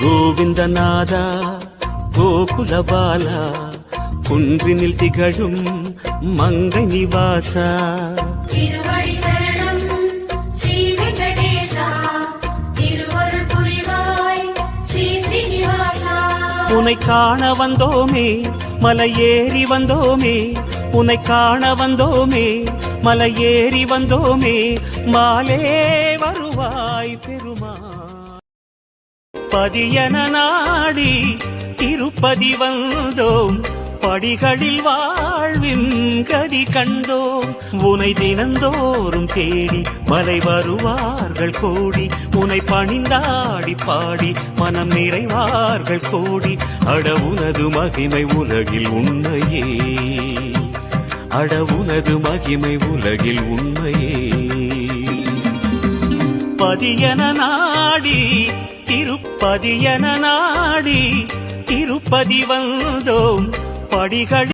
கோவிந்தநாதா கோகுலபாலா குன்றினில் திகழும் மங்கை நிவாசா திருவடி சரணம் ஸ்ரீ வெங்கடேசா திருவருள் புரிவாய் ஸ்ரீ ஸ்ரீனிவாசா. உன்னை காண வந்தோமே மலையேறி வந்தோமே, உன்னை காண வந்தோமே மலையேறி வந்தோமே, மாலே வருவாய் பெருமாள். பதியன நாடி திருப்பதி வந்தோம், படிகளில் வாழ்வின் கதி கண்டோம். உனை தினந்தோறும் தேடி மலை வருவார்கள் கோடி, உனை பணிந்தாடி பாடி மனம் நிறைவார்கள் கோடி. அட உனது மகிமை உலகில் உண்மையே, அட உனது மகிமை உலகில் உண்மையே. பதியன நாடி திருப்பதியன நாடி திருப்பதி வந்தோம், படிகள்